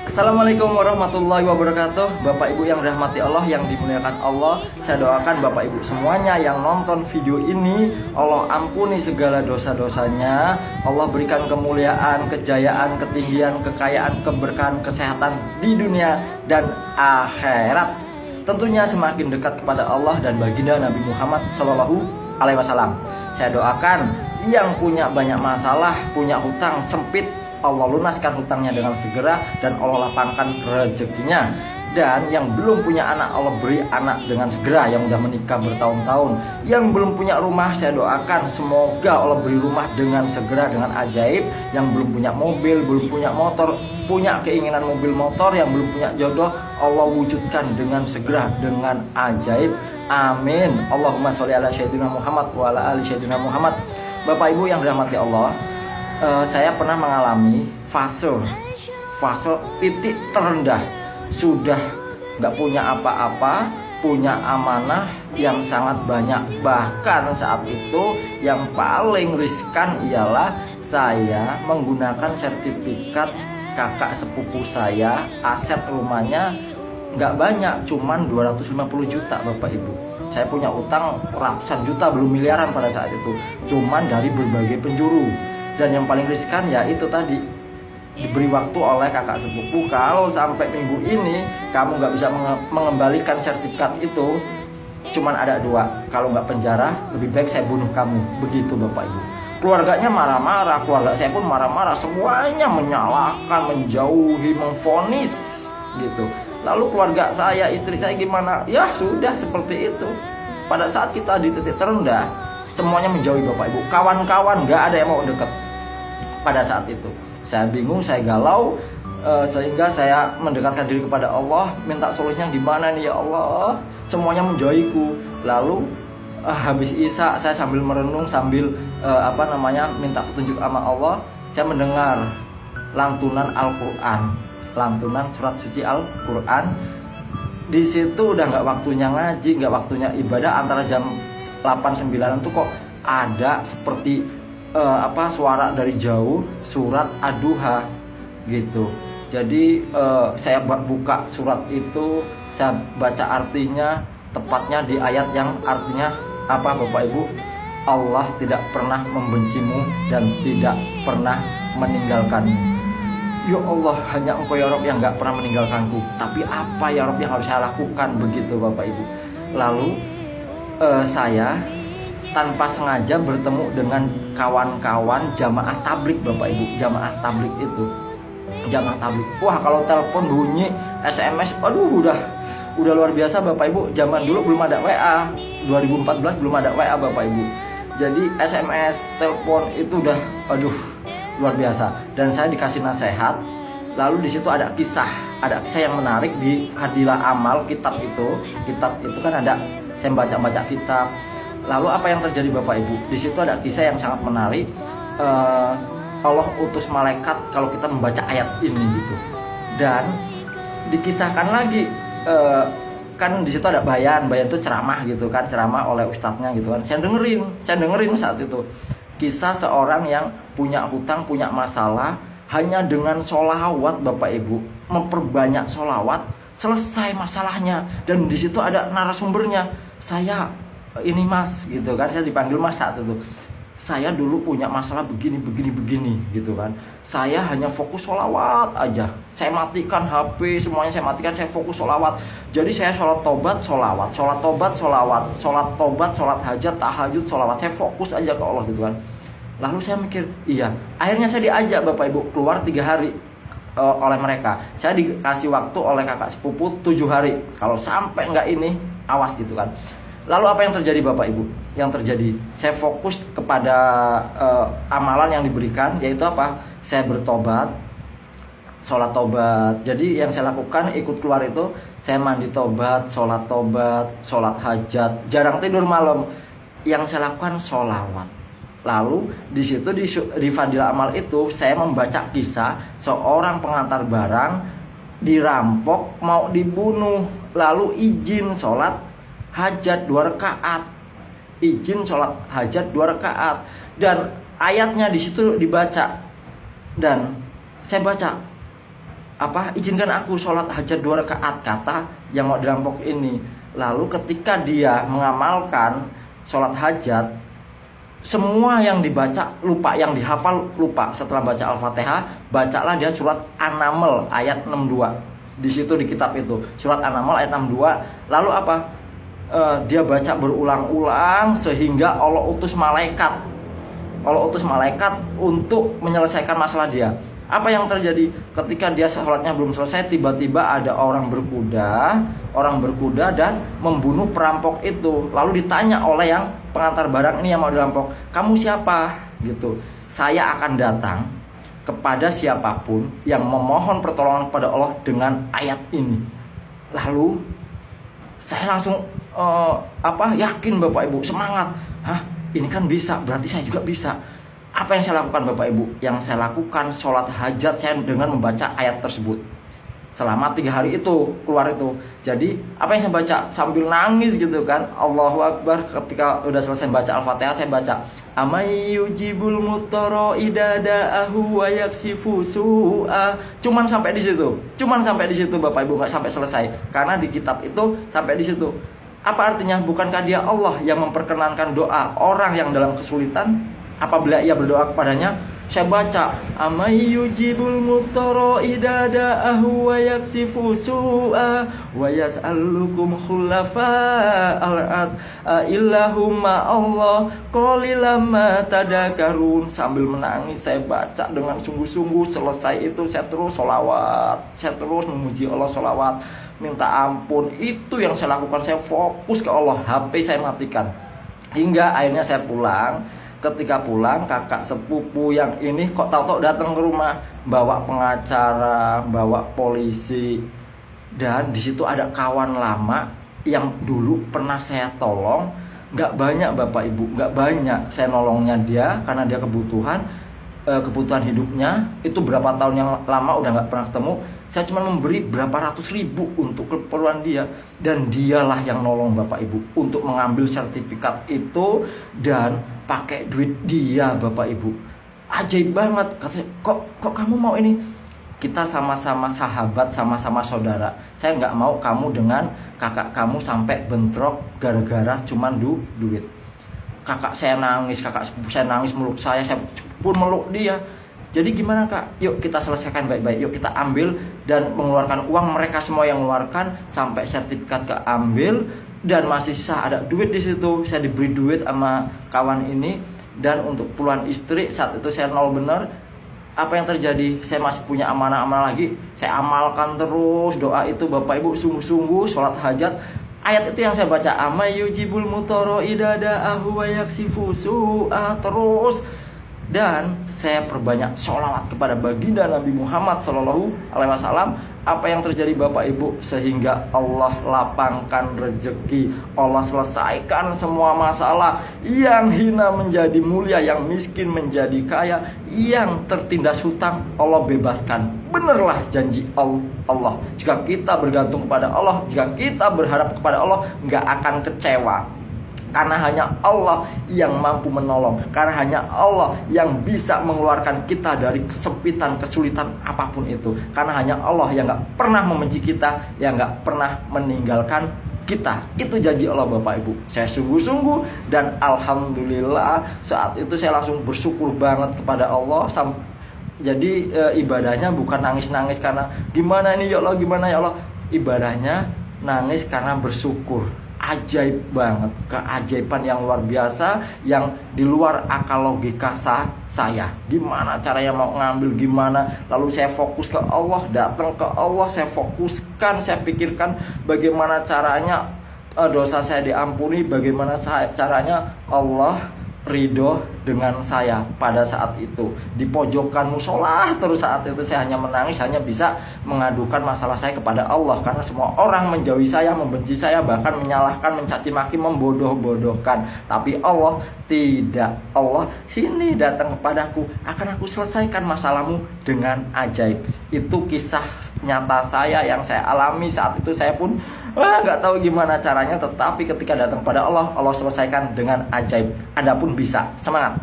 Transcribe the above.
Assalamualaikum warahmatullahi wabarakatuh. Bapak Ibu yang dirahmati Allah, yang dimuliakan Allah, saya doakan Bapak Ibu semuanya yang nonton video ini, Allah ampuni segala dosa-dosanya, Allah berikan kemuliaan, kejayaan, ketinggian, kekayaan, keberkahan, kesehatan di dunia dan akhirat. Tentunya semakin dekat kepada Allah dan baginda Nabi Muhammad SAW. Saya doakan yang punya banyak masalah, punya hutang sempit, Allah lunaskan hutangnya dengan segera dan Allah lapangkan rezekinya. Dan yang belum punya anak, Allah beri anak dengan segera. Yang sudah menikah bertahun-tahun, yang belum punya rumah, saya doakan semoga Allah beri rumah dengan segera, dengan ajaib. Yang belum punya mobil, belum punya motor, punya keinginan mobil motor, yang belum punya jodoh, Allah wujudkan dengan segera, dengan ajaib. Amin. Allahumma sholli ala sayyidina Muhammad wa ala ali sayyidina Muhammad. Bapak Ibu yang dirahmati Allah, saya pernah mengalami fase titik terendah, sudah nggak punya apa-apa, punya amanah yang sangat banyak. Bahkan saat itu yang paling riskan ialah saya menggunakan sertifikat kakak sepupu saya. Aset rumahnya nggak banyak, cuman 250 juta Bapak Ibu. Saya punya utang ratusan juta, belum miliaran pada saat itu, cuman dari berbagai penjuru. Dan yang paling riskan ya itu tadi, diberi waktu oleh kakak sepupu, kalau sampai minggu ini kamu nggak bisa mengembalikan sertifikat itu, cuman ada dua, kalau nggak penjara, lebih baik saya bunuh kamu. Begitu Bapak Ibu. Keluarganya marah-marah, keluarga saya pun marah-marah, semuanya menyalahkan, menjauhi, memvonis gitu. Lalu keluarga saya, istri saya gimana? Ya sudah seperti itu. Pada saat kita di titik terendah, semuanya menjauhi Bapak Ibu. Kawan-kawan nggak ada yang mau dekat. Pada saat itu saya bingung, saya galau, sehingga saya mendekatkan diri kepada Allah, minta solusinya gimana nih ya Allah. Semuanya menjauhiku. Lalu habis Isya saya sambil merenung, sambil minta petunjuk sama Allah, saya mendengar lantunan Al-Quran, lantunan surat suci Al-Quran. Di situ udah nggak waktunya ngaji, nggak waktunya ibadah, antara jam 8-9 tuh kok ada seperti suara dari jauh, surat Ad-Duha gitu. Jadi saya buka surat itu, saya baca artinya, tepatnya di ayat yang artinya apa Bapak Ibu? Allah tidak pernah membencimu dan tidak pernah meninggalkanmu. Ya Allah, hanya Engkau ya Rabb yang gak pernah meninggalkanku. Tapi apa ya Rabb yang harus saya lakukan? Begitu Bapak Ibu. Lalu saya tanpa sengaja bertemu dengan kawan-kawan jamaah tablik Bapak Ibu. Jamaah tablik itu, jamaah tablik. Wah, kalau telepon bunyi, SMS, aduh udah luar biasa Bapak Ibu. Zaman dulu belum ada WA, 2014 belum ada WA Bapak Ibu. Jadi SMS, telepon itu udah luar biasa. Dan saya dikasih nasihat. Lalu di situ ada kisah yang menarik di Hadilah Amal, kitab itu kan ada, saya baca kitab. Lalu apa yang terjadi Bapak Ibu? Di situ ada kisah yang sangat menarik. Allah utus malaikat kalau kita membaca ayat ini gitu. Dan dikisahkan lagi, kan di situ ada bayan itu ceramah gitu kan, ceramah oleh ustadznya gitu kan. Saya dengerin saat itu kisah seorang yang punya hutang, punya masalah, hanya dengan sholawat Bapak Ibu, memperbanyak sholawat, selesai masalahnya. Dan di situ ada narasumbernya, saya ini Mas gitu kan, saya dipanggil Mas saat itu. Saya dulu punya masalah begini gitu kan. Saya hanya fokus sholawat aja. Saya matikan HP, semuanya saya matikan, saya fokus sholawat. Jadi saya sholat tobat, sholawat, sholat tobat, sholawat, sholat tobat, sholat hajat, tahajud, sholawat. Saya fokus aja ke Allah gitu kan. Lalu saya mikir, iya. Akhirnya saya diajak Bapak Ibu keluar 3 hari oleh mereka. Saya dikasih waktu oleh kakak sepupu 7 hari. Kalau sampai nggak ini, awas gitu kan. Lalu apa yang terjadi Bapak Ibu? Yang terjadi, saya fokus kepada amalan yang diberikan, yaitu apa? Saya bertobat, sholat tobat. Jadi yang saya lakukan ikut keluar itu, saya mandi tobat, sholat hajat, jarang tidur malam. Yang saya lakukan sholawat. Lalu di situ di Fadilah Amal itu saya membaca kisah seorang pengantar barang dirampok, mau dibunuh, lalu izin sholat hajat 2 rakaat, izin sholat hajat 2 rakaat, dan ayatnya di situ dibaca. Dan saya baca, izinkan aku sholat hajat 2 rakaat, kata yang mau dirampok ini. Lalu ketika dia mengamalkan sholat hajat, semua yang dibaca lupa, yang dihafal lupa. Setelah baca Al-Fatihah, bacalah dia surat An-Naml ayat 62. Di situ di kitab itu, surat An-Naml ayat 62. Lalu dia baca berulang-ulang sehingga Allah utus malaikat. Allah utus malaikat untuk menyelesaikan masalah dia. Apa yang terjadi ketika dia sholatnya belum selesai, tiba-tiba ada orang berkuda dan membunuh perampok itu. Lalu ditanya oleh yang pengantar barang ini yang mau dirampok, kamu siapa? Gitu. Saya akan datang kepada siapapun yang memohon pertolongan kepada Allah dengan ayat ini. Lalu saya langsung yakin Bapak Ibu, semangat. Ini kan bisa, berarti saya juga bisa. Apa yang saya lakukan Bapak Ibu? Yang saya lakukan sholat hajat saya dengan membaca ayat tersebut selama 3 hari itu, keluar itu. Jadi apa yang saya baca sambil nangis gitu kan, Allahu Akbar. Ketika udah selesai baca Al-Fatihah, saya baca Amayyujibul mutara idada'ahu wa yaksifu su'a. Cuman sampai di situ Bapak Ibu, nggak sampai selesai. Karena di kitab itu sampai di situ. Apa artinya? Bukankah dia Allah yang memperkenankan doa orang yang dalam kesulitan apabila ia berdoa kepadanya? Saya baca Amayyujibul mutara idada'ahu wa yaksifu su'a wa yas'alukum khulafa'al ard illahumma Allah qalilam ma tadakarun. Sambil menangis saya baca dengan sungguh-sungguh. Selesai itu saya terus sholawat, saya terus memuji Allah, sholawat, minta ampun. Itu yang saya lakukan. Saya fokus ke Allah, HP saya matikan. Hingga akhirnya saya pulang. Ketika pulang, kakak sepupu yang ini kok tahu-tahu datang ke rumah, bawa pengacara, bawa polisi. Dan di situ ada kawan lama yang dulu pernah saya tolong. Nggak banyak Bapak Ibu, nggak banyak saya nolongnya dia karena dia kebutuhan hidupnya itu berapa tahun yang lama udah nggak pernah ketemu. Saya cuma memberi berapa ratus ribu untuk keperluan dia, dan dialah yang nolong Bapak Ibu untuk mengambil sertifikat itu dan pakai duit dia Bapak Ibu. Ajaib banget. Katanya, kok kamu mau ini? Kita sama-sama sahabat, sama-sama saudara. Saya nggak mau kamu dengan kakak kamu sampai bentrok gara-gara cuman duit. Kakak saya nangis, kakak sepupu saya nangis, meluk saya pun meluk dia. Jadi gimana Kak? Yuk kita selesaikan baik-baik. Yuk kita ambil dan mengeluarkan uang. Mereka semua yang mengeluarkan sampai sertifikat keambil, dan masih sisa ada duit di situ. Saya diberi duit sama kawan ini, dan untuk puluhan istri saat itu saya nol bener. Apa yang terjadi? Saya masih punya amanah-amanah lagi. Saya amalkan terus doa itu Bapak Ibu, sungguh-sungguh sholat hajat. Ayat itu yang saya baca, Amayyujibul mutara idada'ahu wa yaksifu su'a, terus. Dan saya perbanyak sholawat kepada baginda Nabi Muhammad SAW. Apa yang terjadi Bapak Ibu? Sehingga Allah lapangkan rezeki, Allah selesaikan semua masalah. Yang hina menjadi mulia, yang miskin menjadi kaya, yang tertindas hutang Allah bebaskan. Benerlah janji Allah. Jika kita bergantung kepada Allah, jika kita berharap kepada Allah, nggak akan kecewa. Karena hanya Allah yang mampu menolong. Karena hanya Allah yang bisa mengeluarkan kita dari kesempitan, kesulitan apapun itu. Karena hanya Allah yang gak pernah membenci kita, yang gak pernah meninggalkan kita. Itu janji Allah Bapak Ibu. Saya sungguh-sungguh, dan Alhamdulillah saat itu saya langsung bersyukur banget kepada Allah. Jadi ibadahnya bukan nangis-nangis karena gimana ini ya Allah, gimana ya Allah. Ibadahnya nangis karena bersyukur. Ajaib banget, keajaiban yang luar biasa, yang di luar akal logika saya. Gimana caranya mau ngambil, gimana? Lalu saya fokus ke Allah, datang ke Allah, saya fokuskan, saya pikirkan bagaimana caranya dosa saya diampuni, bagaimana caranya Allah ridho dengan saya pada saat itu. Di pojokan musola terus saat itu saya hanya menangis, hanya bisa mengadukan masalah saya kepada Allah. Karena semua orang menjauhi saya, membenci saya, bahkan menyalahkan, mencaci maki, membodoh-bodohkan. Tapi Allah tidak. Allah, sini datang kepadaku, akan aku selesaikan masalahmu dengan ajaib. Itu kisah nyata saya yang saya alami saat itu. Saya pun nggak tahu gimana caranya, tetapi ketika datang pada Allah, Allah selesaikan dengan ajaib. Adapun bisa. Semangat.